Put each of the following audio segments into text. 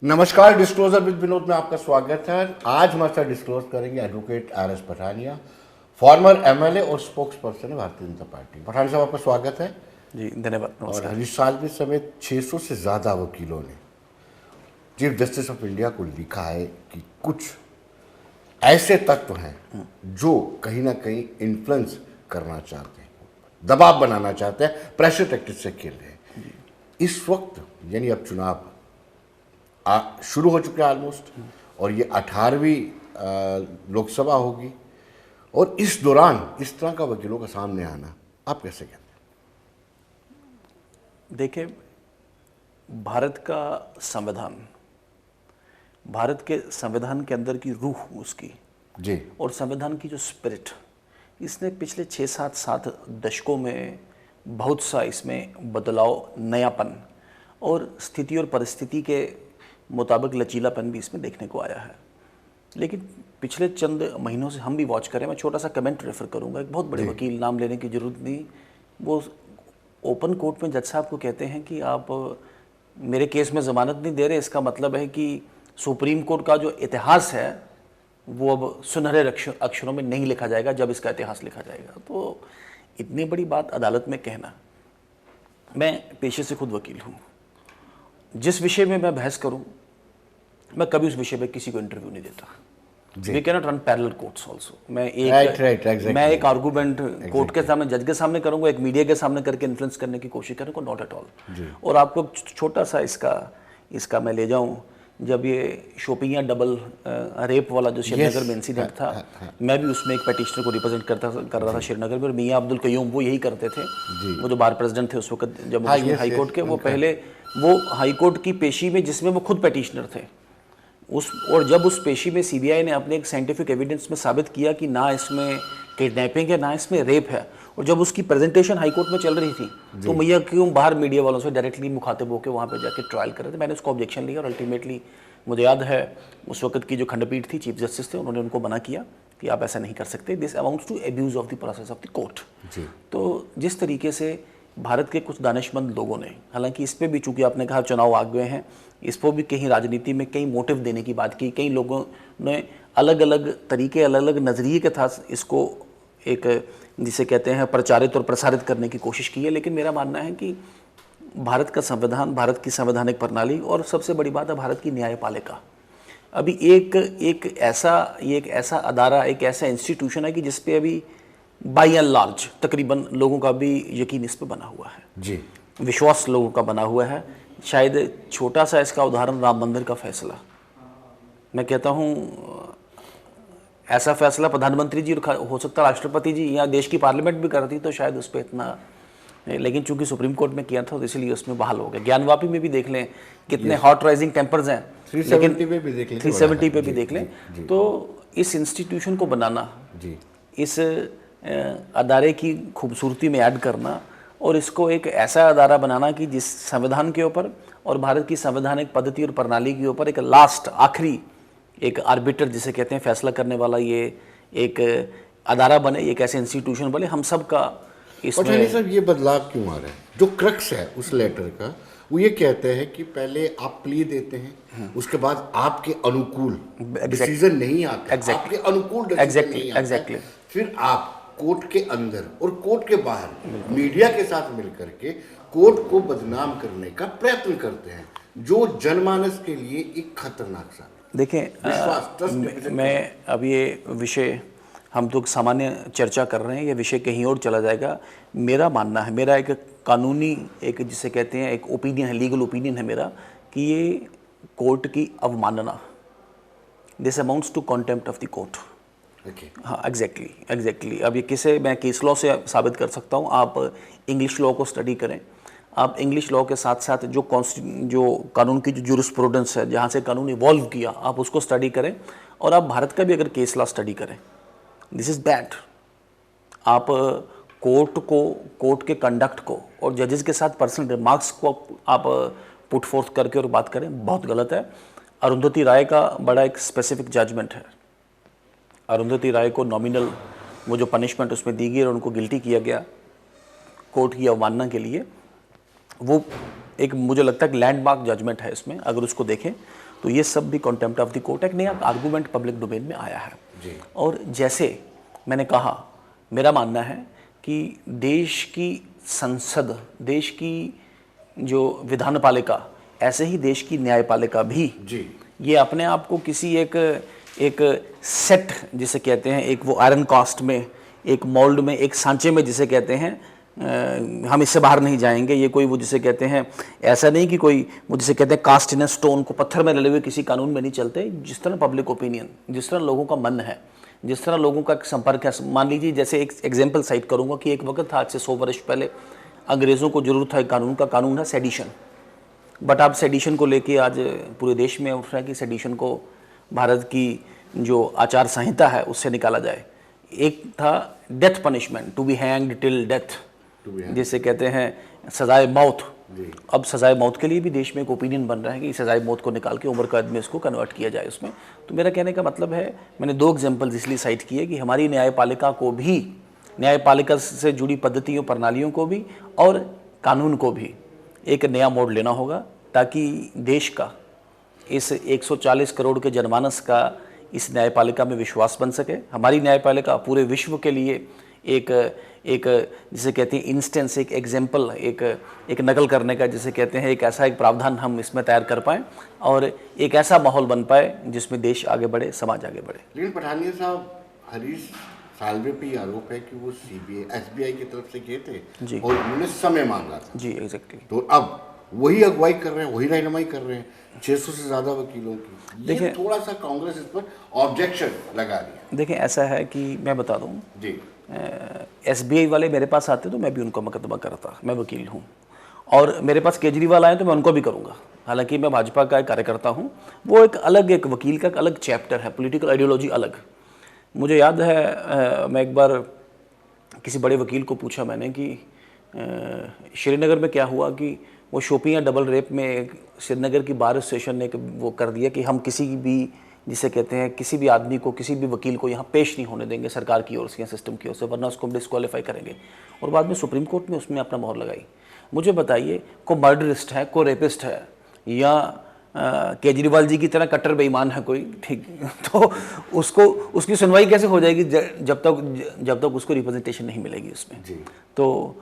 नमस्कार, disclosure with Vinod में आपका स्वागत है। आज हमारे साथ डिस्क्लोज करेंगे advocate RS. Pathania, farmer MLA और स्पोक्स पर्सन है भारतीय जनता पार्टी। पठानिया साहब, आपका स्वागत है। जी धन्यवाद। और हरीश साल्वे समेत 600 से ज़्यादा वकीलों ने चीफ जस्टिस ऑफ इंडिया को लिखा है कि कुछ ऐसे तत्व हैं जो कहीं ना कहीं इन्फ्लुएंस करना चाहते हैं, दबाव बनाना चाहते हैं, प्रेशर टैक्टिक्स से खेल रहे हैं। इस वक्त यानी अब चुनाव शुरू हो चुके हैं ऑलमोस्ट, और ये 18वीं लोकसभा होगी, और इस दौरान इस तरह का वकीलों का सामने आना आप कैसे कहते हैं? देखिए, भारत का संविधान, भारत के संविधान के अंदर की रूह उसकी जी, और संविधान की जो स्पिरिट, इसने पिछले 6-7 दशकों में बहुत सा इसमें बदलाव, नयापन और स्थिति और परिस्थिति के मुताबिक लचीलापन भी इसमें देखने को आया है। लेकिन पिछले चंद महीनों से हम भी वॉच करें, मैं छोटा सा कमेंट रेफर करूंगा। एक बहुत बड़े वकील, नाम लेने की जरूरत नहीं, वो ओपन कोर्ट में जज साहब को कहते हैं कि आप मेरे केस में ज़मानत नहीं दे रहे, इसका मतलब है कि सुप्रीम कोर्ट का जो इतिहास है वो अब सुनहरे अक्षरों में नहीं लिखा जाएगा जब इसका इतिहास लिखा जाएगा। तो इतनी बड़ी बात अदालत में कहना, मैं पेशे से खुद वकील हूँ, जिस विषय में मैं बहस करूं, मैं कभी उस विषय पे किसी को इंटरव्यू नहीं देता। We can not run parallel courts also. मैं एक आर्गूमेंट कोर्ट के सामने, जज के सामने करूंगा, एक मीडिया के सामने करके इन्फ्लुएंस करने की कोशिश करूंगा, नॉट एट ऑल। और आपको छोटा सा इसका मैं ले जाऊं, जब ये शोपियां डबल रेप वाला जो श्रीनगर में इंसिडेंट था, मैं भी उसमें एक पेटिशनर को रिप्रेजेंट कर रहा था श्रीनगर में, और मियां अब्दुल कयूम वो यही करते थे, वो जो बार प्रेसिडेंट थे उस वक्त जम्मू कश्मीर हाई कोर्ट के। वो पहले वो हाई कोर्ट की पेशी में, जिसमें वो खुद पेटिशनर थे, और जब उस पेशी में सीबीआई ने अपने एक साइंटिफिक एविडेंस में साबित किया कि ना इसमें किडनैपिंग है ना इसमें रेप है, और जब उसकी प्रेजेंटेशन हाई कोर्ट में चल रही थी, तो मियां क्यों बाहर मीडिया वालों से डायरेक्टली मुखातिब होकर वहाँ पे जाके ट्रायल कर रहे थे। मैंने उसको ऑब्जेक्शन लिया, और अल्टीमेटली मुझे याद है उस वक्त की जो खंडपीठ थी, चीफ जस्टिस थे, उन्होंने उनको मना किया कि आप ऐसा नहीं कर सकते, this amounts to abuse of the process of the court. तो जिस तरीके से भारत के कुछ दानिशमंद लोगों ने, हालांकि इस पर भी, चूंकि आपने कहा चुनाव आ गए हैं, इस पर भी कहीं राजनीति में कई मोटिव देने की बात की, कई लोगों ने अलग अलग तरीके, अलग अलग नज़रिए के साथ इसको एक, जिसे कहते हैं, प्रचारित और प्रसारित करने की कोशिश की है। लेकिन मेरा मानना है कि भारत का संविधान, भारत की संवैधानिक प्रणाली, और सबसे बड़ी बात है भारत की न्यायपालिका, अभी एक ऐसा अदारा, एक ऐसा इंस्टीट्यूशन है कि जिसपे अभी बाई एंड लार्ज तकरीबन लोगों का भी यकीन इस पे बना हुआ है जी, विश्वास लोगों का बना हुआ है। शायद छोटा सा इसका उदाहरण राम मंदिर का फैसला, मैं कहता हूँ ऐसा फैसला प्रधानमंत्री जी, हो सकता है राष्ट्रपति जी या देश की पार्लियामेंट भी करती तो शायद उस पर इतना, लेकिन चूंकि सुप्रीम कोर्ट में किया था तो इसलिए उसमें बहाल हो गया। ज्ञानवापी में भी देख लें कितने हॉट राइजिंग टेम्पर्स हैं, 370 पे भी देख लें, 370 पे भी देख लें। तो इस इंस्टीट्यूशन को बनाना, इस अदारे की खूबसूरती में ऐड करना, और इसको एक ऐसा अदारा बनाना कि जिस संविधान के ऊपर और भारत की संवैधानिक पद्धति और प्रणाली के ऊपर एक लास्ट, आखिरी एक आर्बिटर जिसे कहते हैं, फैसला करने वाला, ये एक अदारा बने, एक ऐसे इंस्टीट्यूशन बने, हम सब का इसमें। सर, ये बदलाव क्यों आ रहा है? जो क्रक्स है उस लेटर का, वो ये कहते हैं कि पहले आप प्ली देते हैं, उसके बाद आपके अनुकूल डिसीजन नहीं आता, आपके अनुकूल डिसीजन नहीं आता, फिर आप कोर्ट के अंदर और कोर्ट के बाहर मीडिया के साथ मिलकर के कोर्ट को बदनाम करने का प्रयत्न करते हैं, जो जनमानस के लिए एक खतरनाक सा। देखें, मैं अब ये विषय, हम तो सामान्य चर्चा कर रहे हैं, ये विषय कहीं और चला जाएगा। मेरा मानना है, मेरा एक कानूनी, एक जिसे कहते हैं एक ओपिनियन है, लीगल ओपिनियन है मेरा, कि ये कोर्ट की अवमानना, this amounts to contempt of the court. हाँ, एग्जैक्टली। अब ये किसे मैं केस लॉ से साबित कर सकता हूँ। आप इंग्लिश लॉ को स्टडी करें, आप इंग्लिश लॉ के साथ साथ जो कानून की जो जूरिस्प्रूडेंस है, जहाँ से कानून इवॉल्व किया, आप उसको स्टडी करें, और आप भारत का भी अगर केस लॉ स्टडी करें, दिस इज़ बैड। आप कोर्ट के कंडक्ट को और जजेस के साथ पर्सनल रिमार्क्स को आप पुट फोर्थ करके और बात करें, बहुत गलत है। अरुंधति राय का बड़ा एक स्पेसिफिक जजमेंट है, अरुंधति राय को नॉमिनल वो जो पनिशमेंट उसमें दी गई और उनको गिल्टी किया गया कोर्ट की अवमानना के लिए, वो एक मुझे लगता है कि लैंडमार्क जजमेंट है इसमें। अगर उसको देखें तो ये सब भी कॉन्टेम्प्ट ऑफ द कोर्ट एक नया आर्गूमेंट पब्लिक डोमेन में आया है। जी। और जैसे मैंने कहा, मेरा मानना है कि देश की संसद, देश की जो विधानपालिका, ऐसे ही देश की न्यायपालिका भी जी। ये अपने आप को किसी एक सेट जिसे कहते हैं, एक वो आयरन कास्ट में, एक मोल्ड में, एक सांचे में जिसे कहते हैं, हम इससे बाहर नहीं जाएंगे। ये कोई वो जिसे कहते हैं, ऐसा नहीं कि कोई वो जिसे कहते हैं कास्ट इन स्टोन, को पत्थर में डले हुए किसी कानून में नहीं चलते। जिस तरह पब्लिक ओपिनियन, जिस तरह लोगों का मन है, जिस तरह लोगों का संपर्क है, मान लीजिए जैसे एक एग्जाम्पल साइट करूंगा कि एक वक्त था, आज से 100 वर्ष पहले अंग्रेज़ों को जरूरत था एक कानून का, कानून है सेडिशन। बट आप सेडिशन को लेके आज पूरे देश में उठ रहा है कि सेडिशन को भारत की जो आचार संहिता है उससे निकाला जाए। एक था death punishment, to be hanged till death, जिसे कहते हैं सजाए मौत। अब सजाए मौत के लिए भी देश में एक ओपिनियन बन रहा है कि सजाए मौत को निकाल के उम्र कैद में इसको कन्वर्ट किया जाए उसमें। तो मेरा कहने का मतलब है, मैंने 2 एग्जाम्पल इसलिए साइट किए कि हमारी न्यायपालिका को भी, न्यायपालिका से जुड़ी पद्धतियों, प्रणालियों को भी और कानून को भी एक नया मोड़ लेना होगा, ताकि देश का इस 140 करोड़ के जनमानस का इस न्यायपालिका में विश्वास बन सके। हमारी न्यायपालिका पूरे विश्व के लिए एक जिसे कहते हैं इंस्टेंस, एक एग्जाम्पल, एक नकल करने का जिसे कहते हैं, एक ऐसा एक प्रावधान हम इसमें तैयार कर पाएँ और एक ऐसा माहौल बन पाए जिसमें देश आगे बढ़े, समाज आगे बढ़े। लेकिन पठानिया साहब, हरीश साल्वे पे ये आरोप है कि वो एसबीआई की तरफ से गए थे जी। और उन्होंने समय मांगा था। जी, एग्जैक्टली। तो अब वही अगुवाई कर रहे हैं, वही रहनुमाई कर रहे हैं 600 से ज़्यादा वकीलों की। देखिए, थोड़ा सा कांग्रेस इस पर ऑब्जेक्शन लगा दिया। देखिए, ऐसा है कि मैं बता दूं जी, एसबीआई वाले मेरे पास आते तो मैं भी उनका मुकदमा करता, मैं वकील हूँ। और मेरे पास केजरीवाल आए तो मैं उनको भी करूँगा। हालांकि मैं भाजपा का एक कार्यकर्ता हूँ, वो एक अलग, एक वकील का एक अलग चैप्टर है, पॉलिटिकल आइडियोलॉजी अलग। मुझे याद है मैं एक बार किसी बड़े वकील को पूछा मैंने कि श्रीनगर में क्या हुआ कि वो शोपियां डबल रेप में श्रीनगर की बार स्टेशन ने वो कर दिया कि हम किसी भी जिसे कहते हैं किसी भी आदमी को, किसी भी वकील को यहाँ पेश नहीं होने देंगे सरकार की ओर से या सिस्टम की ओर से, वरना उसको हम डिस्क्वालीफाई करेंगे। और बाद में सुप्रीम कोर्ट में उसमें अपना मोहर लगाई। मुझे बताइए, को मर्डरिस्ट है, को रेपिस्ट है, या केजरीवाल जी की तरह कट्टर बेईमान है कोई, ठीक, तो उसको उसकी सुनवाई कैसे हो जाएगी जब तक उसको रिप्रेजेंटेशन नहीं मिलेगी उसमें। तो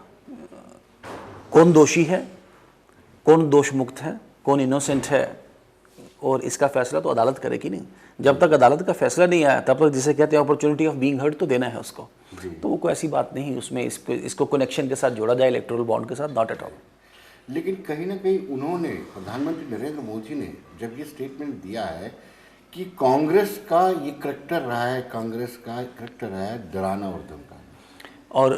कौन दोषी है, कौन दोष मुक्त है, कौन इनोसेंट है, और इसका फैसला तो अदालत करेगी नहीं। जब तक अदालत का फैसला नहीं आया तब तक जिसे कहते हैं अपॉर्चुनिटी ऑफ बीइंग हर्ड तो देना है उसको। तो वो कोई ऐसी बात नहीं उसमें इसको कनेक्शन के साथ जोड़ा जाए इलेक्टोरल बॉन्ड के साथ, नॉट एट ऑल। लेकिन कहीं ना कहीं उन्होंने, प्रधानमंत्री नरेंद्र मोदी ने जब ये स्टेटमेंट दिया है कि कांग्रेस का ये करैक्टर रहा है, कांग्रेस का करैक्टर रहा है डराना और धमकाना, और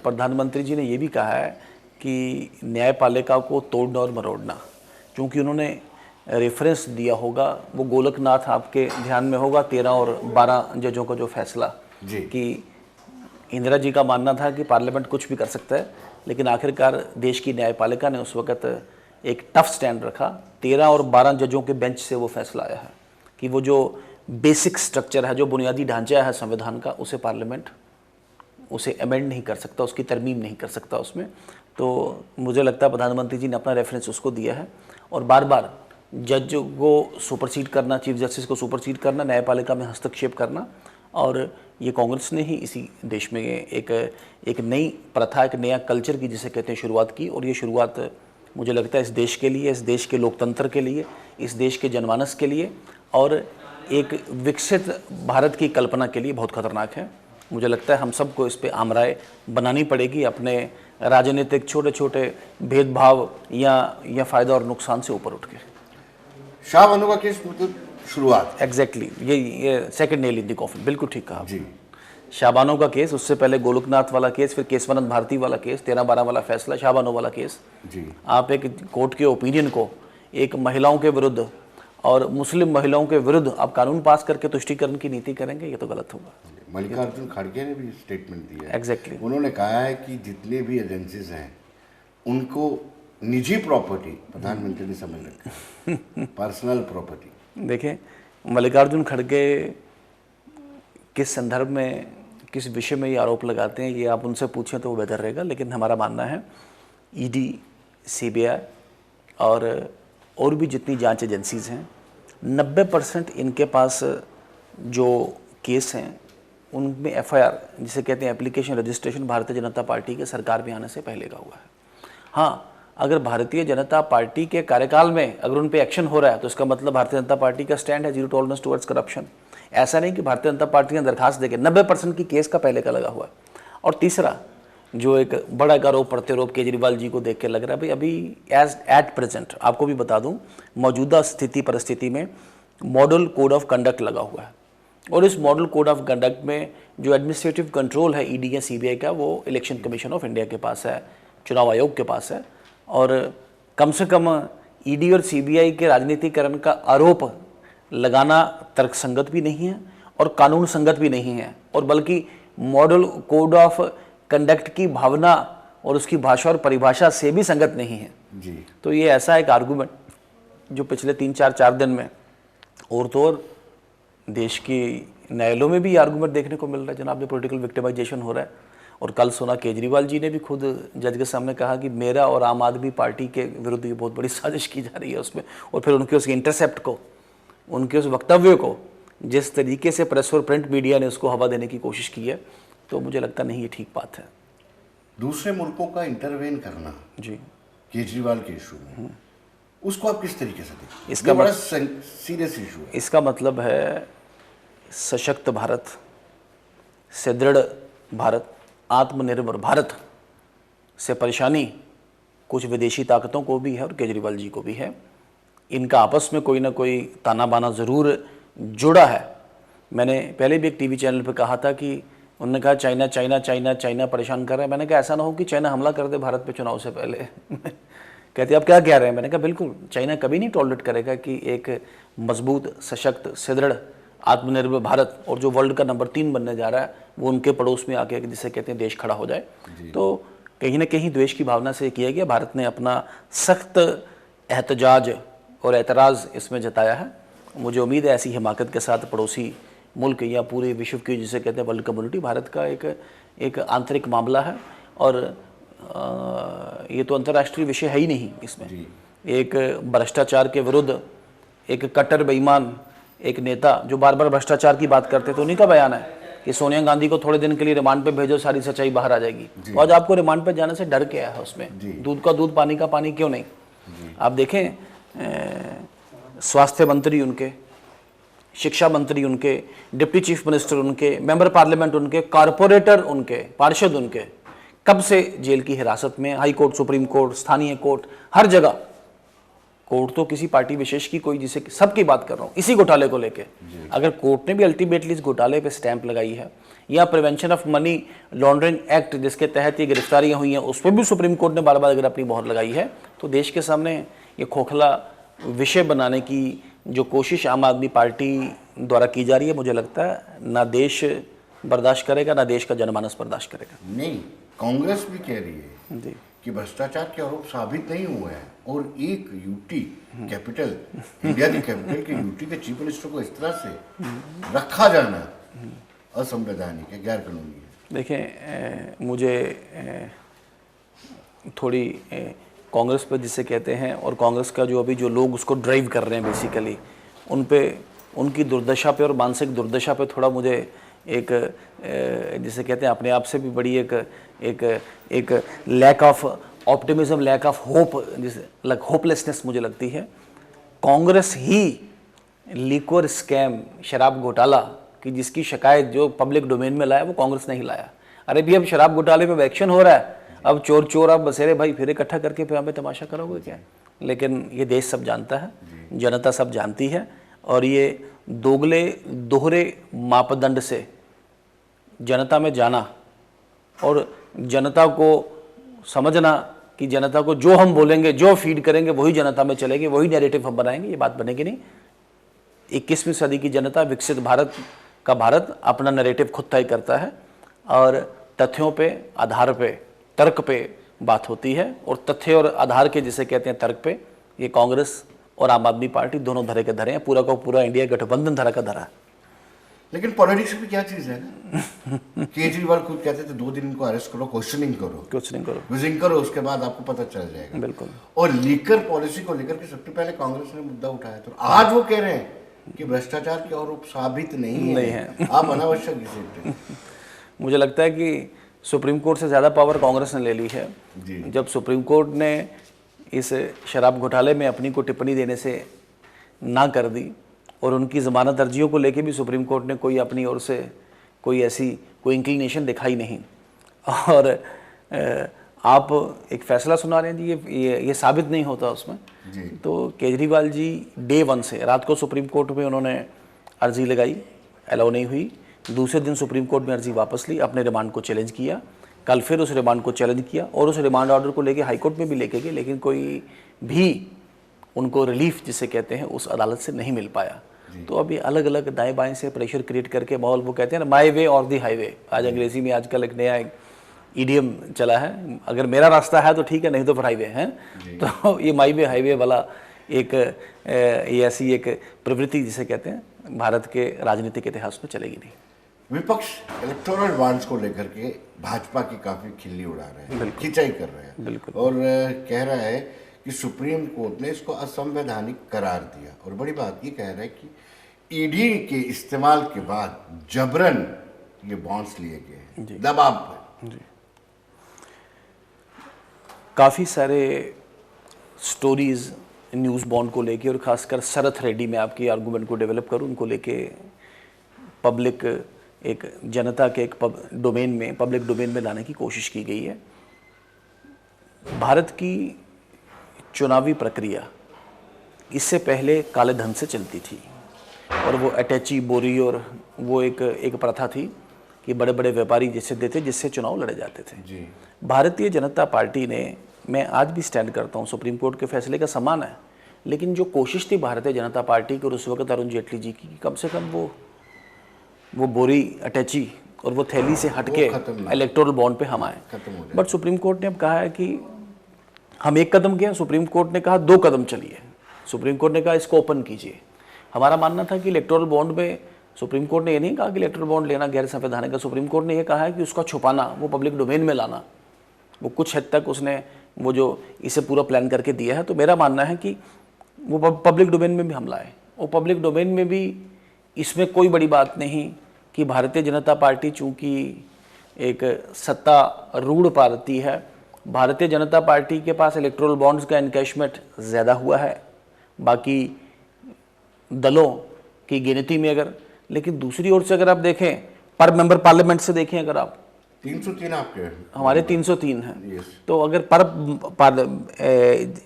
प्रधानमंत्री जी ने ये भी कहा है कि न्यायपालिका को तोड़ना और मरोड़ना, क्योंकि उन्होंने रेफरेंस दिया होगा, वो गोलकनाथ आपके ध्यान में होगा 13 और 12 जजों का जो फैसला, कि इंदिरा जी का मानना था कि पार्लियामेंट कुछ भी कर सकता है, लेकिन आखिरकार देश की न्यायपालिका ने उस वक़्त एक टफ स्टैंड रखा। 13 और 12 जजों के बेंच से वो फैसला आया है कि वो जो बेसिक स्ट्रक्चर है, जो बुनियादी ढांचा है संविधान का, उसे पार्लियामेंट उसे अमेंड नहीं कर सकता, उसकी तरमीम नहीं कर सकता उसमें। तो मुझे लगता है प्रधानमंत्री जी ने अपना रेफरेंस उसको दिया है। और बार बार जज को सुपरसीड करना, चीफ जस्टिस को सुपरसीड करना, न्यायपालिका में हस्तक्षेप करना, और ये कांग्रेस ने ही इसी देश में एक नई प्रथा, एक नया कल्चर की जिसे कहते हैं शुरुआत की। और ये शुरुआत मुझे लगता है इस देश के लिए, इस देश के लोकतंत्र के लिए, इस देश के जनमानस के लिए और एक विकसित भारत की कल्पना के लिए बहुत खतरनाक है। मुझे लगता है हम सबको इस पे आमराय बनानी पड़ेगी, अपने राजनीतिक छोटे छोटे भेदभाव या फ़ायदा और नुकसान से ऊपर उठ के। शाहबानो का केस मतलब शुरुआत, एग्जैक्टली, ये second nail in the coffin, बिल्कुल ठीक कहा जी। शाहबानो का केस, उससे पहले गोलकनाथ वाला केस, फिर केशवानंद भारती वाला केस, 13-12 वाला फैसला, शाहबानो वाला केस जी। आप एक कोर्ट के ओपिनियन को एक महिलाओं के विरुद्ध और मुस्लिम महिलाओं के विरुद्ध आप कानून पास करके तुष्टीकरण की नीति करेंगे, ये तो गलत होगा। मल्लिकार्जुन खड़गे ने भी स्टेटमेंट दिया है। एग्जैक्टली। उन्होंने कहा है कि जितने भी एजेंसीज हैं उनको निजी प्रॉपर्टी प्रधानमंत्री ने समझ रखा, पर्सनल प्रॉपर्टी। देखिए, मल्लिकार्जुन खड़गे किस संदर्भ में, किस विषय में ये आरोप लगाते हैं, ये आप उनसे पूछें तो वो बेहतर रहेगा। लेकिन हमारा मानना है ईडी, सीबीआई और और भी जितनी जांच एजेंसीज हैं, 90% इनके पास जो केस हैं उनमें एफआईआर, जिसे कहते हैं application registration, Bharatiya Janata party के सरकार में आने से पहले का हुआ है। हाँ, अगर भारतीय जनता पार्टी के कार्यकाल में अगर उन पे एक्शन हो रहा है तो इसका मतलब भारतीय जनता पार्टी का स्टैंड है जीरो टॉलरेंस टुवर्ड्स करप्शन। ऐसा नहीं कि भारतीय जनता पार्टी ने दरखास्त देके 90% की केस का पहले का लगा हुआ है। और तीसरा जो एक बड़ा आरोप प्रत्यारोप केजरीवाल जी को देख के लग रहा है, भाई अभी एट प्रेजेंट आपको भी बता दूं, मौजूदा स्थिति परिस्थिति में मॉडल कोड ऑफ कंडक्ट लगा हुआ है और इस मॉडल कोड ऑफ कंडक्ट में जो एडमिनिस्ट्रेटिव कंट्रोल है ईडी या सीबीआई का, वो इलेक्शन कमीशन ऑफ इंडिया के पास है, चुनाव आयोग के पास है। और कम से कम ईडी और सीबीआई के राजनीतिकरण का आरोप लगाना तर्कसंगत भी नहीं है और कानून संगत भी नहीं है, और बल्कि मॉडल कोड ऑफ कंडक्ट की भावना और उसकी भाषा और परिभाषा से भी संगत नहीं है जी। तो ये ऐसा एक आर्गूमेंट जो पिछले 3-4 दिन में और तो और देश की न्यायालयों में भी आर्गूमेंट देखने को मिल रहा है। जनाब, पॉलिटिकल विक्टिमाइजेशन हो रहा है। और कल सुना केजरीवाल जी ने भी खुद जज के सामने कहा कि मेरा और आम आदमी पार्टी के विरुद्ध ये बहुत बड़ी साजिश की जा रही है उसमें, और फिर उनके उस इंटरसेप्ट को, उनके उस वक्तव्य को जिस तरीके से प्रेस और प्रिंट मीडिया ने उसको हवा देने की कोशिश की है, तो मुझे लगता नहीं ये ठीक बात है। दूसरे मुल्कों का इंटरवेन करना जी केजरीवाल के इशू में, उसको आप किस तरीके से देखते हैं? इसका बड़ा सीरियस इशू है। इसका मतलब है सशक्त भारत, सुदृढ़ भारत, आत्मनिर्भर भारत से परेशानी कुछ विदेशी ताकतों को भी है और केजरीवाल जी को भी है। इनका आपस में कोई ना कोई ताना बाना ज़रूर जुड़ा है। मैंने पहले भी एक टीवी चैनल पे कहा था कि उन्होंने कहा चाइना चाइना चाइना चाइना परेशान कर रहा है। मैंने कहा ऐसा ना हो कि चाइना हमला कर दे भारत पे चुनाव से पहले। कहते आप क्या कह रहे हैं? मैंने कहा बिल्कुल, चाइना कभी नहीं टॉलरेट करेगा कि एक मजबूत, सशक्त, सुदृढ़, आत्मनिर्भर भारत और जो वर्ल्ड का नंबर 3 बनने जा रहा है वो उनके पड़ोस में आके जिसे कहते हैं देश खड़ा हो जाए। तो कहीं ना कहीं द्वेष की भावना से किया गया। भारत ने अपना सख्त एहतजाज और एतराज़ इसमें जताया है। मुझे उम्मीद है ऐसी हिमाकत के साथ पड़ोसी मुल्क या पूरे विश्व की जिसे कहते हैं वर्ल्ड कम्युनिटी, भारत का एक आंतरिक मामला है और ये तो अंतर्राष्ट्रीय विषय है ही नहीं। इसमें एक भ्रष्टाचार के विरुद्ध एक कट्टर बेईमान एक नेता जो बार बार भ्रष्टाचार की बात करते तो उन्हीं का बयान है कि सोनिया गांधी को थोड़े दिन के लिए रिमांड पे भेजो, सारी सच्चाई बाहर आ जाएगी। तो आज आपको रिमांड पे जाने से डर क्या है? उसमें दूध का दूध, पानी का पानी क्यों नहीं? आप देखें, स्वास्थ्य मंत्री उनके, शिक्षा मंत्री उनके, डिप्टी चीफ मिनिस्टर उनके, मेंबर पार्लियामेंट उनके, कारपोरेटर उनके, पार्षद उनके, कब से जेल की हिरासत में, हाई कोर्ट, सुप्रीम कोर्ट, स्थानीय कोर्ट, हर जगह। कोर्ट तो किसी पार्टी विशेष की कोई, जिसे सबकी बात कर रहा हूँ इसी घोटाले को लेके। अगर कोर्ट ने भी अल्टीमेटली इस घोटाले पे स्टैंप लगाई है, या prevention of money laundering act जिसके तहत ये गिरफ्तारियां हुई हैं उस पर भी सुप्रीम कोर्ट ने बार बार अगर अपनी मोहर लगाई है, तो देश के सामने ये खोखला विषय बनाने की जो कोशिश आम आदमी पार्टी द्वारा की जा रही है, मुझे लगता है ना देश बर्दाश्त करेगा, ना देश का जनमानस बर्दाश्त करेगा। नहीं, कांग्रेस भी कह रही है जी कि भ्रष्टाचार के आरोप साबित नहीं हुए हैं और एक यूटी कैपिटल, इंडिया की कैपिटल के यूटी के चीफ मिनिस्टर को इस तरह से रखा जाना असंवैधानिक है, गैर कानूनी है। देखें, मुझे थोड़ी कांग्रेस पे जिसे कहते हैं और कांग्रेस का जो अभी जो लोग उसको ड्राइव कर रहे हैं बेसिकली, उन पे, उनकी दुर्दशा पे और मानसिक दुर्दशा पे थोड़ा मुझे एक जिसे कहते हैं अपने आप से भी बड़ी एक lack of optimism, lack of hope, जिसे लाइक होपलेसनेस मुझे लगती है। कांग्रेस ही लिक्वर स्कैम, शराब घोटाला की जिसकी शिकायत जो पब्लिक डोमेन में लाया वो कांग्रेस ने ही लाया। अरे भी अब शराब घोटाले पे एक्शन हो रहा है, अब चोर चोर आप बसेरे भाई फिर इकट्ठा करके फिर हमें तमाशा करोगे क्या? लेकिन ये देश सब जानता है, जनता सब जानती है, और ये दोहरे मापदंड से जनता में जाना और जनता को समझना कि जनता को जो हम बोलेंगे, जो फीड करेंगे वही जनता में चलेंगे, वही नैरेटिव हम बनाएंगे, ये बात बनेगी नहीं। 21वीं सदी की जनता, विकसित भारत का भारत अपना नैरेटिव खुद तय करता है और तथ्यों पे, आधार पे, तर्क पे बात होती है, और तथ्य और आधार के जिसे कहते हैं तर्क पे ये कांग्रेस और आम आदमी पार्टी दोनों धरे के धरे हैं, पूरा का पूरा इंडिया गठबंधन धरा का धरा है। लेकिन पॉलिटिक्स भी क्या चीज है ना। केजरीवाल खुद कहते थे 2 दिन इनको अरेस्ट करो, क्वेश्चनिंग करो, विजिंग करो, उसके बाद आपको पता चल जाएगा। बिल्कुल। और लीकर पॉलिसी को लेकर के सबसे पहले कांग्रेस ने मुद्दा उठाया था, आज वो कह रहे हैं कि भ्रष्टाचार के आरोप साबित नहीं है। आप अनावश्यक घसीटते हैं। मुझे लगता है कि सुप्रीम कोर्ट से ज़्यादा पावर कांग्रेस ने ले ली है। जब सुप्रीम कोर्ट ने इस शराब घोटाले में अपनी को टिप्पणी देने से ना कर दी और उनकी ज़मानत अर्जियों को लेके भी सुप्रीम कोर्ट ने कोई अपनी ओर से कोई ऐसी कोई इंक्लिनेशन दिखाई नहीं, और आप एक फ़ैसला सुना रहे हैं जी, ये साबित नहीं होता उसमें जी। तो केजरीवाल जी डे 1 से रात को सुप्रीम कोर्ट में उन्होंने अर्जी लगाई, अलाउ नहीं हुई। दूसरे दिन सुप्रीम कोर्ट में अर्जी वापस ली, अपने रिमांड को चैलेंज किया, कल फिर उस रिमांड को चैलेंज किया और उस रिमांड ऑर्डर को लेके हाई कोर्ट में भी लेके गए, लेकिन कोई भी उनको रिलीफ जिसे कहते हैं उस अदालत से नहीं मिल पाया। तो अब ये अलग अलग दाएं बाएं से प्रेशर क्रिएट करके माहौल, वो कहते हैं ना माई वे और दी हाईवे, आज अंग्रेजी में आजकल एक नया ईडियम चला है, अगर मेरा रास्ता है तो ठीक है, नहीं तो फिर हाईवे है। तो ये माई वे हाईवे वाला एक ये ऐसी एक प्रवृत्ति जिसे कहते हैं भारत के राजनीतिक इतिहास में चलेगी नहीं। विपक्ष इलेक्टोरल बॉन्ड्स को लेकर के भाजपा की काफी खिल्ली उड़ा रहे हैं, खिंचाई कर रहे हैं। बिल्कुल। और कह रहा है कि सुप्रीम कोर्ट ने इसको असंवैधानिक करार दिया, और बड़ी बात ये कह रहा है कि ईडी के इस्तेमाल के बाद जबरन ये बॉन्ड्स लिए गए हैं दबाव पर। काफ़ी सारे स्टोरीज न्यूज़ बॉन्ड को लेके और ख़ासकर शरथ रेड्डी में आपकी आर्गूमेंट को डेवलप करूँ, उनको लेके पब्लिक एक जनता के एक डोमेन में, पब्लिक डोमेन में लाने की कोशिश की गई है। भारत की चुनावी प्रक्रिया इससे पहले काले धन से चलती थी, और वो अटैची बोरी और वो एक प्रथा थी कि बड़े बड़े व्यापारी जिससे देते जिससे चुनाव लड़े जाते थे जी। भारतीय जनता पार्टी ने, मैं आज भी स्टैंड करता हूँ, सुप्रीम कोर्ट के फैसले का सम्मान है, लेकिन जो कोशिश थी भारतीय जनता पार्टी की और उस वक्त अरुण जेटली जी की, कम से कम वो बोरी अटैची और वो थैली से हटके इलेक्टोरल बॉन्ड पे हम आए। बट सुप्रीम कोर्ट ने अब कहा है कि हम 1 कदम किया, सुप्रीम कोर्ट ने कहा 2 कदम चलिए। सुप्रीम कोर्ट ने कहा इसको ओपन कीजिए। हमारा मानना था कि इलेक्टोरल बॉन्ड में सुप्रीम कोर्ट ने ये नहीं कहा कि इलेक्टोरल बॉन्ड लेना गैर संवैधानिक है, सुप्रीम कोर्ट ने ये कहा है कि उसका छुपाना, वो पब्लिक डोमेन में लाना, वो कुछ हद तक उसने वो जो इसे पूरा प्लान करके दिया है। तो मेरा मानना है कि वो पब्लिक डोमेन में भी हम लाए, और पब्लिक डोमेन में भी इसमें कोई बड़ी बात नहीं कि भारतीय जनता पार्टी चूँकि एक सत्तारूढ़ पार्टी है, भारतीय जनता पार्टी के पास इलेक्टोरल बॉन्ड्स का एनकैशमेंट ज़्यादा हुआ है बाकी दलों की गिनती में अगर, लेकिन दूसरी ओर से अगर आप देखें पर मेंबर पार्लियामेंट से देखें, अगर आप 303 आपके, हमारे 303 हैं, तो अगर पर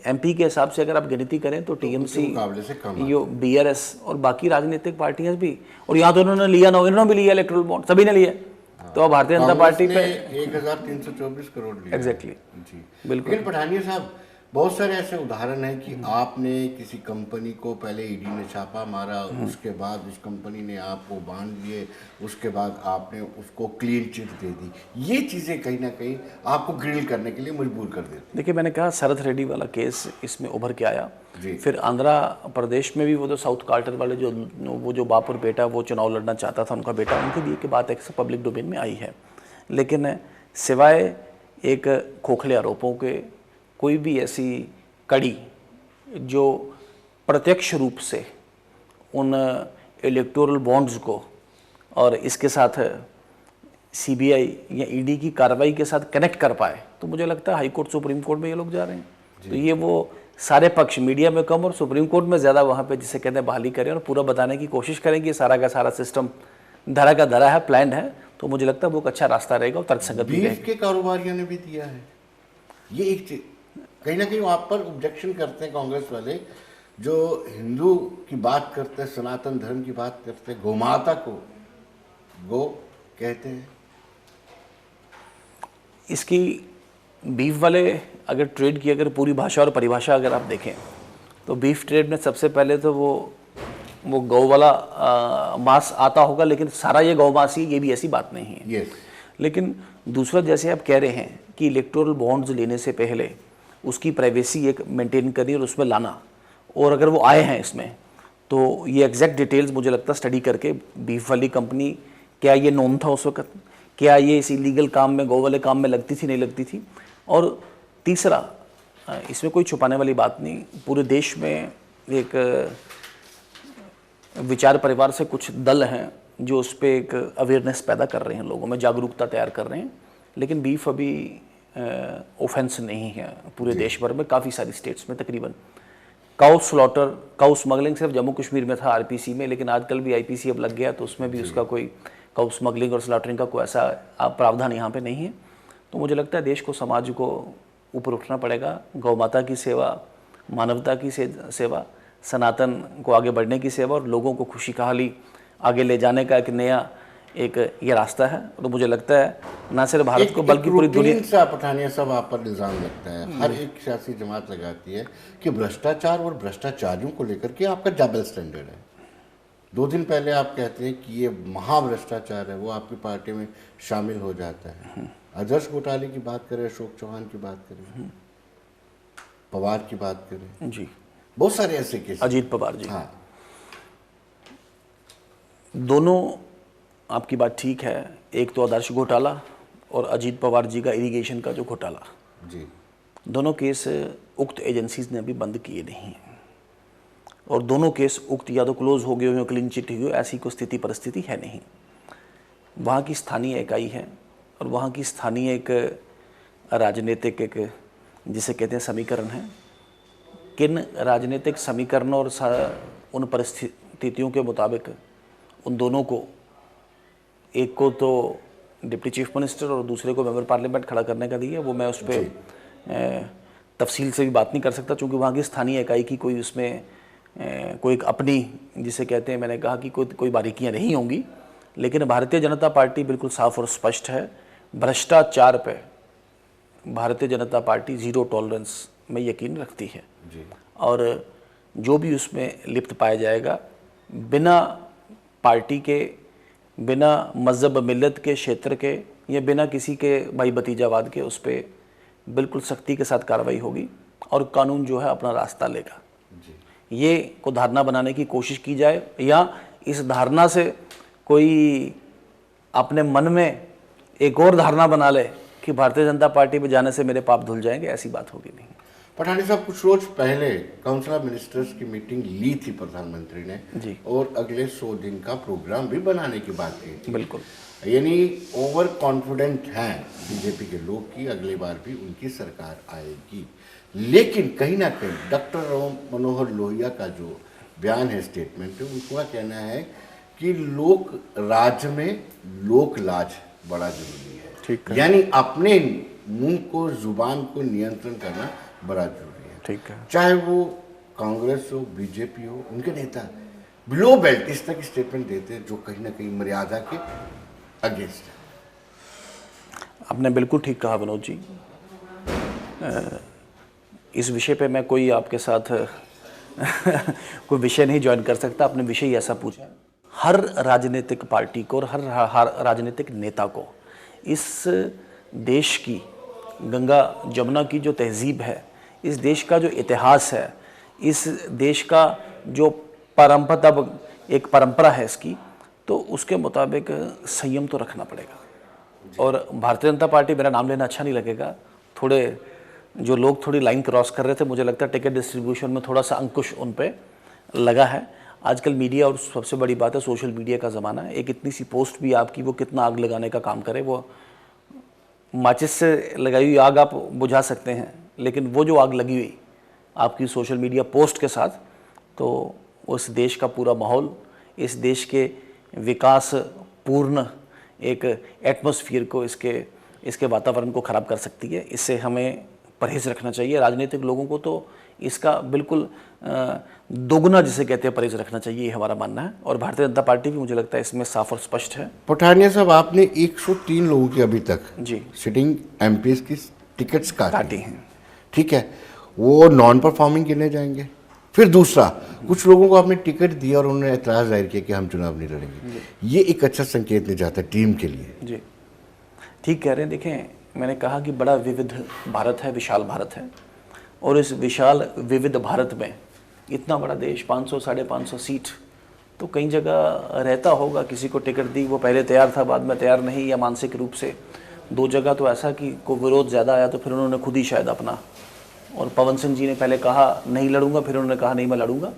एमपी के हिसाब से अगर आप गिनती करें तो टीएमसी, यो बीआरएस और बाकी राजनीतिक पार्टियां भी, और यहाँ तो उन्होंने लिया ना, इन्होंने भी लिया इलेक्टोरल बॉन्ड, सभी ने लिया। तो अब भारतीय जनता पार्टी पे 1324 करोड़ लिया। एग्जैक्टली जी बिल्कुल। लेकिन पठानिया साहब, बहुत सारे ऐसे उदाहरण हैं कि आपने किसी कंपनी को पहले ईडी ने छापा मारा, उसके बाद उस कंपनी ने आपको बांध लिए, उसके बाद आपने उसको क्लीन चिट दे दी। ये चीज़ें कहीं ना कहीं आपको ग्रिल करने के लिए मजबूर कर देती। देखिए, मैंने कहा शरथ रेड्डी वाला केस इसमें उभर के आया, फिर आंध्र प्रदेश में भी वो जो साउथ कार्टर वाले जो बाप और बेटा वो चुनाव लड़ना चाहता था, उनका बेटा, उनकी भी एक बात एक पब्लिक डोमेन में आई है। लेकिन सिवाय एक खोखले आरोपों के कोई भी ऐसी कड़ी जो प्रत्यक्ष रूप से उन इलेक्टोरल बॉन्ड्स को और इसके साथ सीबीआई या ईडी की कार्रवाई के साथ कनेक्ट कर पाए, तो मुझे लगता है हाई कोर्ट सुप्रीम कोर्ट में ये लोग जा रहे हैं। तो ये वो सारे पक्ष मीडिया में कम और सुप्रीम कोर्ट में ज़्यादा वहाँ पे जिसे कहते हैं बहाली करें और पूरा बताने की कोशिश करें कि सारा का सारा सिस्टम धरा का धरा है, प्लान्ड है, तो मुझे लगता है वो एक अच्छा रास्ता रहेगा और तर्कसंगत भी रहेगा। बीफ के कारोबारियों ने भी दिया है, ये एक चीज कहीं ना कहीं वहाँ पर ऑब्जेक्शन करते हैं कांग्रेस वाले, जो हिंदू की बात करते हैं, सनातन धर्म की बात करते हैं, गोमाता को गो कहते हैं। इसकी बीफ वाले अगर ट्रेड की अगर पूरी भाषा और परिभाषा अगर आप देखें तो बीफ ट्रेड में सबसे पहले तो वो गौ वाला मांस आता होगा, लेकिन सारा ये गौ मांस ही, ये भी ऐसी बात नहीं है। yes. लेकिन दूसरा, जैसे आप कह रहे हैं कि इलेक्टोरल बॉन्ड्स लेने से पहले उसकी प्राइवेसी एक मेंटेन करनी और उसमें लाना, और अगर वो आए हैं इसमें तो ये एग्जैक्ट डिटेल्स मुझे लगता है स्टडी करके बीफ वाली कंपनी, क्या ये नोन था उस वक्त, क्या ये इस इलीगल काम में, गौ वाले काम में लगती थी नहीं लगती थी। और तीसरा, इसमें कोई छुपाने वाली बात नहीं, पूरे देश में एक विचार परिवार से कुछ दल हैं जो उस पर एक अवेयरनेस पैदा कर रहे हैं, लोगों में जागरूकता तैयार कर रहे हैं, लेकिन बीफ अभी ऑफेंस नहीं है पूरे देश भर में, काफ़ी सारी स्टेट्स में तकरीबन। काउ स्लॉटर, काउ स्मगलिंग सिर्फ जम्मू कश्मीर में था आरपीसी में, लेकिन आजकल भी आईपीसी अब लग गया, तो उसमें भी उसका कोई काउ स्मगलिंग और स्लॉटरिंग का कोई ऐसा प्रावधान यहाँ पे नहीं है। तो मुझे लगता है देश को, समाज को ऊपर उठना पड़ेगा, गौ माता की सेवा, मानवता की सेवा, सनातन को आगे बढ़ने की सेवा और लोगों को खुशहाली आगे ले जाने का एक नया ये रास्ता है। तो मुझे लगता है ना सिर्फ भारत को बल्कि पूरी दुनिया सा पठानिया सब आप पर इल्जाम लगता है, हर एक सियासी जमात लगाती है कि भ्रष्टाचार और भ्रष्टाचारियों को लेकर के आपका डबल स्टैंडर्ड है। 2 दिन पहले आप कहते हैं कि ये महाभ्रष्टाचार है, वो आपकी पार्टी में शामिल हो जाता है। आदर्श घोटाले की बात करें, अशोक चौहान की बात करें, पवार की बात करें, जी बहुत सारे ऐसे केस, अजीत पवार जी, हाँ, दोनों आपकी बात ठीक है। एक तो आदर्श घोटाला और अजीत पवार जी का इरिगेशन का जो घोटाला, जी, दोनों केस उक्त एजेंसीज ने अभी बंद किए नहीं हैं, और दोनों केस उक्त या तो क्लोज हो गए हो, क्लीन चिट हुई हो, ऐसी कोई स्थिति परिस्थिति है नहीं। वहाँ की स्थानीय इकाई है और वहाँ की स्थानीय एक राजनीतिक एक जिसे कहते हैं समीकरण है। किन राजनीतिक समीकरणों और उन परिस्थितियों के मुताबिक उन दोनों को, एक को तो डिप्टी चीफ मिनिस्टर और दूसरे को मेंबर पार्लियामेंट खड़ा करने का दिया, वो मैं उस पर तफसील से भी बात नहीं कर सकता, क्योंकि वहाँ की स्थानीय इकाई की कोई उसमें कोई एक अपनी जिसे कहते हैं, मैंने कहा कि कोई बारीकियाँ नहीं होंगी। लेकिन भारतीय जनता पार्टी बिल्कुल साफ और स्पष्ट है, भ्रष्टाचार पे Bharatiya Janata party zero tolerance में यकीन रखती है जी। और जो भी उसमें लिप्त पाया जाएगा, बिना पार्टी के, बिना मज़हब मिल्लत के, क्षेत्र के, या बिना किसी के भाई भतीजावाद के, उस पर बिल्कुल सख्ती के साथ कार्रवाई होगी और कानून जो है अपना रास्ता लेगा। ये को धारणा बनाने की कोशिश की जाए या इस धारणा से कोई अपने मन में एक और धारणा बना ले कि भारतीय जनता पार्टी में जाने से मेरे पाप धुल जाएंगे, ऐसी बात होगी नहीं। पठानी साहब, कुछ रोज पहले काउंसिल ऑफ मिनिस्टर्स की मीटिंग ली थी प्रधानमंत्री ने जी, और अगले 100 दिन का प्रोग्राम भी बनाने की बात की थी। बिल्कुल, यानी ओवर कॉन्फिडेंट हैं बीजेपी के लोग कि अगली बार भी उनकी सरकार आएगी। लेकिन कहीं ना कहीं डॉक्टर राम मनोहर लोहिया का जो बयान है, स्टेटमेंट है, उनका कहना है कि लोक राज में लोक लाज बड़ा जरूरी है। ठीक है, यानी अपने मुंह को, जुबान को नियंत्रण करना बड़ा जरूरी है। ठीक है, चाहे वो कांग्रेस हो, बीजेपी हो, उनके नेता बिलो बेल्ट इस तरह की स्टेटमेंट देते हैं जो कहीं ना कहीं मर्यादा के अगेंस्ट है। आपने बिल्कुल ठीक कहा विनोद जी। इस विषय पे मैं कोई आपके साथ कोई विषय नहीं ज्वाइन कर सकता। आपने विषय ही ऐसा पूछा। हर राजनीतिक पार्टी को और हर राजनीतिक नेता को इस देश की, गंगा जमुना की जो तहजीब है, इस देश का जो इतिहास है, इस देश का जो एक परंपरा है इसकी, तो उसके मुताबिक संयम तो रखना पड़ेगा। और भारतीय जनता पार्टी, मेरा नाम लेना अच्छा नहीं लगेगा, थोड़े जो लोग थोड़ी लाइन क्रॉस कर रहे थे, मुझे लगता है टिकट डिस्ट्रीब्यूशन में थोड़ा सा अंकुश उन पे लगा है। आजकल मीडिया, और सबसे बड़ी बात है सोशल मीडिया का ज़माना है। एक इतनी सी पोस्ट भी आपकी वो कितना आग लगाने का काम करे। वो माचिस से लगाई हुई आग आप बुझा सकते हैं, लेकिन वो जो आग लगी हुई आपकी सोशल मीडिया पोस्ट के साथ, तो उस देश का पूरा माहौल, इस देश के विकास पूर्ण एक एटमॉस्फेयर को, इसके वातावरण को ख़राब कर सकती है। इससे हमें परहेज़ रखना चाहिए। राजनीतिक लोगों को तो इसका बिल्कुल दोगुना जिसे कहते हैं परहेज़ रखना चाहिए, ये हमारा मानना है। और भारतीय जनता पार्टी भी मुझे लगता है इसमें साफ और स्पष्ट है। पठानिया साहब, आपने 103 लोगों की अभी तक जी सिटिंग एमपीएस की टिकट्स काटी हैं। ठीक है, वो नॉन परफॉर्मिंग गिने जाएंगे। फिर दूसरा, कुछ लोगों को आपने टिकट दिया और उन्होंने एतराज़ जाहिर किया कि हम चुनाव नहीं लड़ेंगे। ये एक अच्छा संकेत नहीं जाता टीम के लिए। जी, ठीक कह रहे हैं। देखें, मैंने कहा कि बड़ा विविध भारत है, विशाल भारत है, और इस विशाल विविध भारत में इतना बड़ा देश, 500 550 सीट, तो कई जगह रहता होगा किसी को टिकट दी, वो पहले तैयार था बाद में तैयार नहीं, या मानसिक रूप से। 2 जगह तो ऐसा कि को विरोध ज़्यादा आया तो फिर उन्होंने खुद ही शायद अपना, और पवन सिंह जी ने पहले कहा नहीं लड़ूंगा, फिर उन्होंने कहा नहीं मैं लड़ूंगा।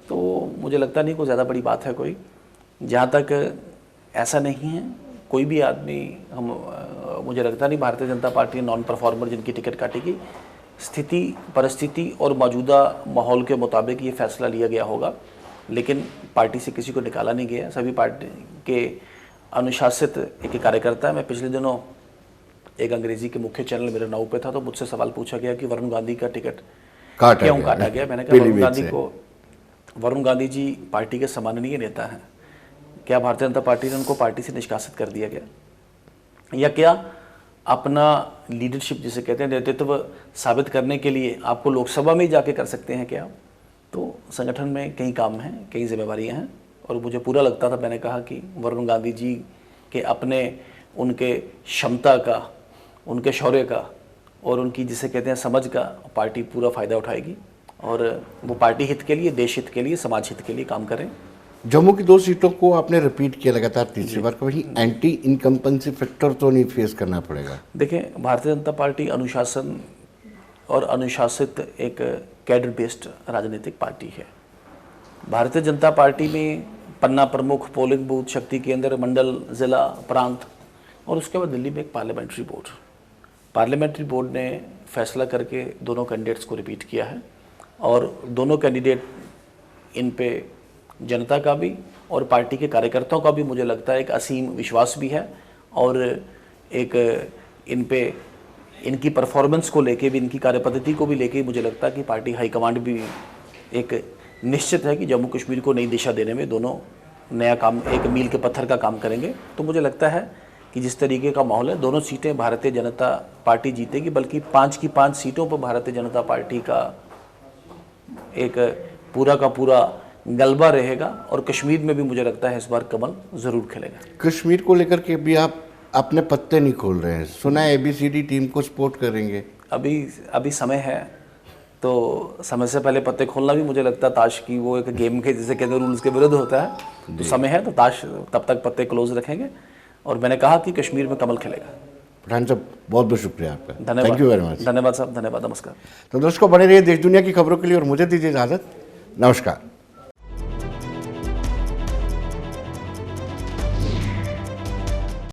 तो मुझे लगता नहीं कोई ज़्यादा बड़ी बात है कोई। जहाँ तक ऐसा नहीं है कोई भी आदमी, मुझे लगता नहीं Bharatiya Janata party non performer जिनकी टिकट काटेगी, स्थिति परिस्थिति और मौजूदा माहौल के मुताबिक ये फैसला लिया गया होगा। लेकिन पार्टी से किसी को निकाला नहीं गया, सभी पार्टी के अनुशासित एक कार्यकर्ता है। मैं पिछले दिनों एक अंग्रेजी के मुख्य चैनल मेरे नाव पे था, तो मुझसे सवाल पूछा गया कि वरुण गांधी का टिकट क्यों काटा गया। मैंने कहा वरुण गांधी जी पार्टी के सम्माननीय नेता हैं, क्या भारतीय जनता पार्टी ने उनको पार्टी से निष्कासित कर दिया गया, या क्या अपना लीडरशिप जिसे कहते हैं नेतृत्व साबित करने के लिए आपको लोकसभा में ही जाके कर सकते हैं क्या। तो संगठन में कई काम हैं, कई जिम्मेवारियां हैं, और मुझे पूरा लगता था, मैंने कहा कि वरुण गांधी जी के अपने उनके क्षमता का, उनके शौर्य का और उनकी जिसे कहते हैं समझ का पार्टी पूरा फ़ायदा उठाएगी, और वो पार्टी हित के लिए, देश हित के लिए, समाज हित के लिए काम करें। जम्मू की 2 सीटों को आपने रिपीट किया लगातार तीसरी बार, कहीं एंटी इनकम्पेंसी फैक्टर तो नहीं फेस करना पड़ेगा? देखिए, भारतीय जनता पार्टी अनुशासन और अनुशासित एक कैडर बेस्ड राजनीतिक पार्टी है। भारतीय जनता पार्टी में पन्ना प्रमुख, पोलिंग बूथ, शक्ति केंद्र, मंडल, जिला, प्रांत, और उसके बाद दिल्ली में एक पार्लियामेंट्री बोर्ड। पार्लियामेंट्री बोर्ड ने फैसला करके दोनों कैंडिडेट्स को रिपीट किया है, और दोनों कैंडिडेट इन पे जनता का भी और पार्टी के कार्यकर्ताओं का भी मुझे लगता है एक असीम विश्वास भी है, और एक इन पे इनकी परफॉर्मेंस को लेके भी, इनकी कार्यपद्धति को भी लेके मुझे लगता है कि पार्टी हाईकमांड भी एक निश्चित है कि जम्मू कश्मीर को नई दिशा देने में दोनों नया काम, एक मील के पत्थर का काम करेंगे। तो मुझे लगता है कि जिस तरीके का माहौल है, दोनों सीटें भारतीय जनता पार्टी जीतेगी, बल्कि 5 की 5 सीटों पर भारतीय जनता पार्टी का एक पूरा का पूरा गलबा रहेगा, और कश्मीर में भी मुझे लगता है इस बार कमल ज़रूर खिलेगा। कश्मीर को लेकर के भी आप अपने पत्ते नहीं खोल रहे हैं, सुना है ABCD टीम को सपोर्ट करेंगे? अभी समय है, तो समय से पहले पत्ते खोलना भी मुझे लगता है ताश की वो एक गेम के जिसे कहते हैं रूल्स के विरुद्ध होता है। तो समय है, तो ताश तब तक पत्ते क्लोज रखेंगे, और मैंने कहा कि कश्मीर में कमल खिलेगा। पठान साहब, बहुत बहुत शुक्रिया आपका। धन्यवाद। Thank you very much. धन्यवाद साहब, धन्यवाद, नमस्कार। तो दोस्तों, बने रहिए देश दुनिया की खबरों के लिए, और मुझे दीजिए इजाज़त। नमस्कार।